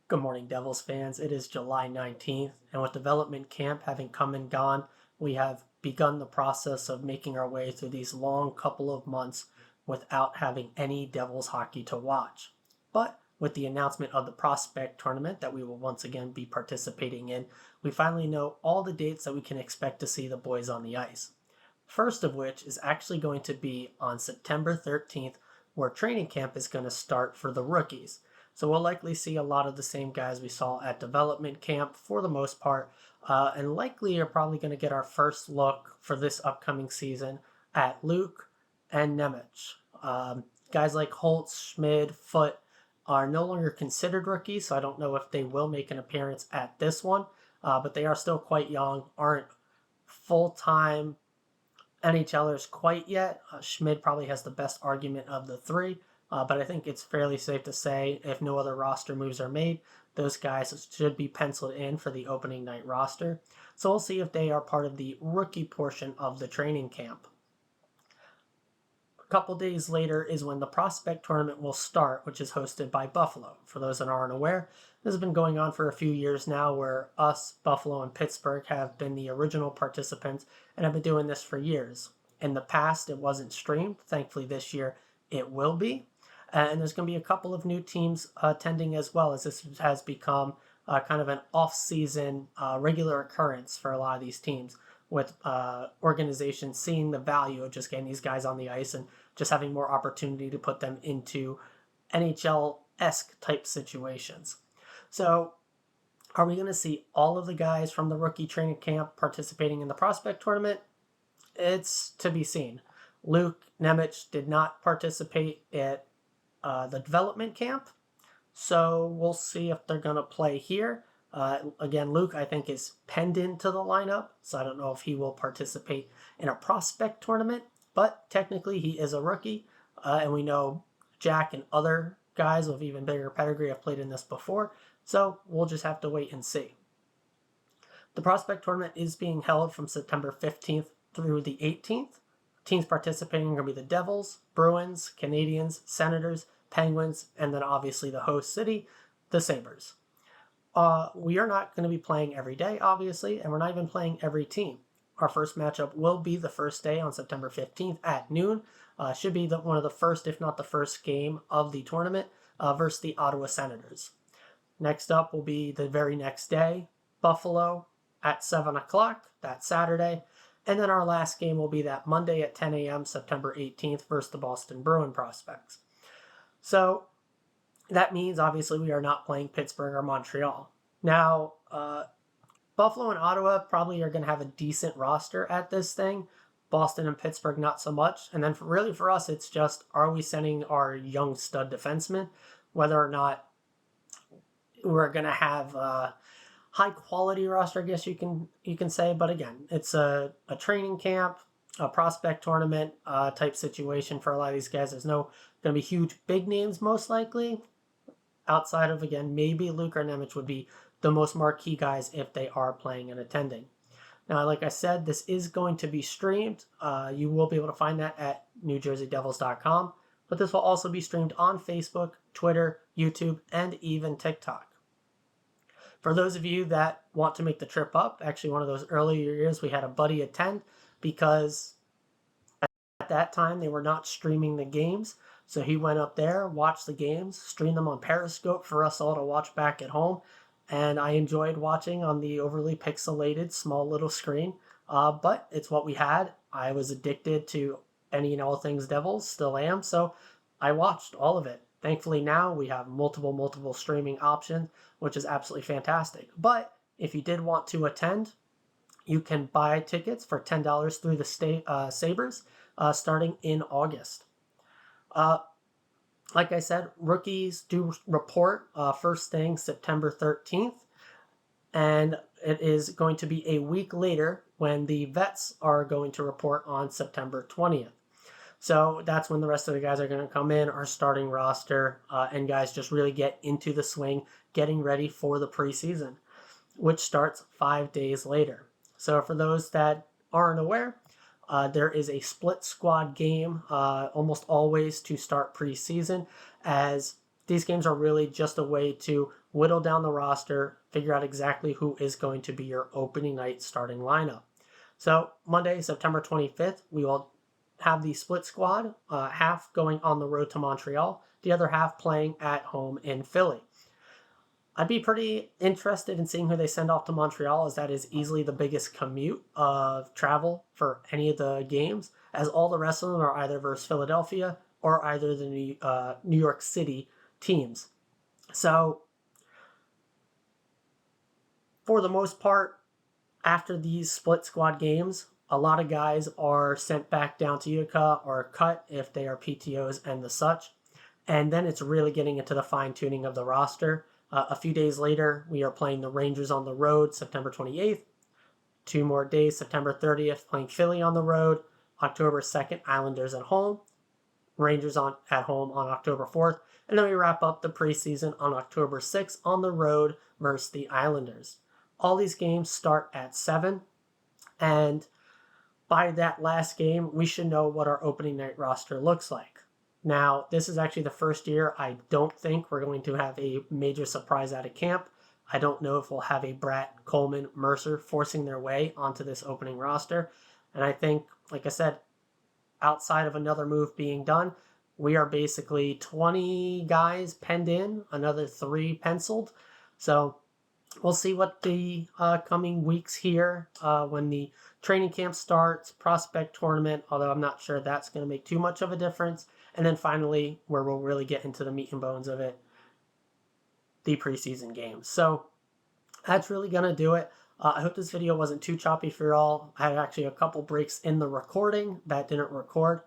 Good morning, Devils fans. It is July 19th, and with development camp having come and gone, we have begun the process of making our way through these long couple of months without having any Devils hockey to watch. But with the announcement of the prospect tournament that we will once again be participating in, we finally know all the dates that we can expect to see the boys on the ice. First of which is actually going to be on September 13th, where training camp is going to start for the rookies. So we'll likely see a lot of the same guys we saw at development camp for the most part, and likely are probably going to get our first look for this upcoming season at Luke and Nemec. Guys like Holtz, Schmid, Foote are no longer considered rookies, so I don't know if they will make an appearance at this one, but they are still quite young, aren't full-time NHLers quite yet. Schmid probably has the best argument of the three, but I think it's fairly safe to say if no other roster moves are made, those guys should be penciled in for the opening night roster. So we'll see if they are part of the rookie portion of the training camp. A couple days later is when the prospect tournament will start, which is hosted by Buffalo. For those that aren't aware, this has been going on for a few years now, where us, Buffalo, and Pittsburgh have been the original participants and have been doing this for years. In the past, it wasn't streamed. Thankfully, this year it will be. And there's going to be a couple of new teams attending as well, as this has become kind of an off-season regular occurrence for a lot of these teams, with organizations seeing the value of just getting these guys on the ice and just having more opportunity to put them into NHL-esque type situations. So are we going to see all of the guys from the rookie training camp participating in the prospect tournament? It's to be seen. Luke Nemec did not participate at the development camp, so we'll see if they're going to play here. Again, Luke, I think, is penned into the lineup, so I don't know if he will participate in a prospect tournament, but technically he is a rookie, and we know Jack and other guys with even bigger pedigree have played in this before, so we'll just have to wait and see. The prospect tournament is being held from September 15th through the 18th. Teams participating are going to be the Devils, Bruins, Canadiens, Senators, Penguins, and then obviously the host city, the Sabres. We are not going to be playing every day, obviously, and we're not even playing every team. Our first matchup will be the first day on September 15th at noon. Should be one of the first, if not the first game of the tournament versus the Ottawa Senators. Next up will be the very next day, Buffalo at 7 o'clock, that Saturday. And then our last game will be that Monday at 10 a.m., September 18th, versus the Boston Bruin prospects. So that means, obviously, we are not playing Pittsburgh or Montreal. Now, Buffalo and Ottawa probably are going to have a decent roster at this thing. Boston and Pittsburgh, not so much. And then for us, it's just, are we sending our young stud defensemen? Whether or not we're going to have a high quality roster, I guess you can say. But again, it's a training camp, a prospect tournament type situation for a lot of these guys. There's no going to be huge big names, most likely, outside of, again, maybe Luke or Nemec would be the most marquee guys if they are playing and attending. Now, like I said, this is going to be streamed. You will be able to find that at NewJerseyDevils.com, but this will also be streamed on Facebook, Twitter, YouTube, and even TikTok. For those of you that want to make the trip up, actually one of those earlier years we had a buddy attend, because at that time they were not streaming the games. So he went up there, watched the games, streamed them on Periscope for us all to watch back at home. And I enjoyed watching on the overly pixelated small little screen. But it's what we had. I was addicted to any and all things Devils, still am. So I watched all of it. Thankfully now we have multiple streaming options, which is absolutely fantastic. But if you did want to attend, you can buy tickets for $10 through the Sabres starting in August. Like I said, rookies do report first thing September 13th, and it is going to be a week later when the vets are going to report on September 20th. So that's when the rest of the guys are going to come in, our starting roster, and guys just really get into the swing, getting ready for the preseason, which starts 5 days later. So for those that aren't aware, there is a split squad game almost always to start preseason, as these games are really just a way to whittle down the roster, figure out exactly who is going to be your opening night starting lineup. So Monday, September 25th, we will have the split squad, half going on the road to Montreal, the other half playing at home in Philly. I'd be pretty interested in seeing who they send off to Montreal, as that is easily the biggest commute of travel for any of the games, as all the rest of them are either versus Philadelphia or either the New York City teams. So, for the most part, after these split squad games, a lot of guys are sent back down to Utica or cut if they are PTOs and the such. And then it's really getting into the fine tuning of the roster. A few days later, we are playing the Rangers on the road, September 28th. 2 more days, September 30th, playing Philly on the road. October 2nd, Islanders at home. Rangers at home on October 4th. And then we wrap up the preseason on October 6th on the road versus the Islanders. All these games start at 7. And by that last game, we should know what our opening night roster looks like. Now, this is actually the first year I don't think we're going to have a major surprise out of camp. I don't know if we'll have a Bratt, Coleman, Mercer forcing their way onto this opening roster. And I think, like I said, outside of another move being done, we are basically 20 guys penned in, another 3 penciled. So we'll see what the coming weeks here, when the training camp starts, prospect tournament, although I'm not sure that's going to make too much of a difference. And then finally, where we'll really get into the meat and bones of it, the preseason games. So that's really going to do it. I hope this video wasn't too choppy for y'all. I had actually a couple breaks in the recording that didn't record.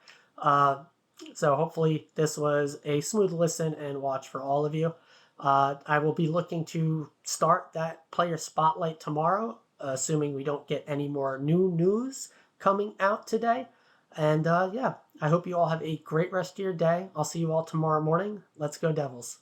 So hopefully this was a smooth listen and watch for all of you. I will be looking to start that player spotlight tomorrow, assuming we don't get any more new news coming out today. And yeah, I hope you all have a great rest of your day. I'll see you all tomorrow morning. Let's go Devils.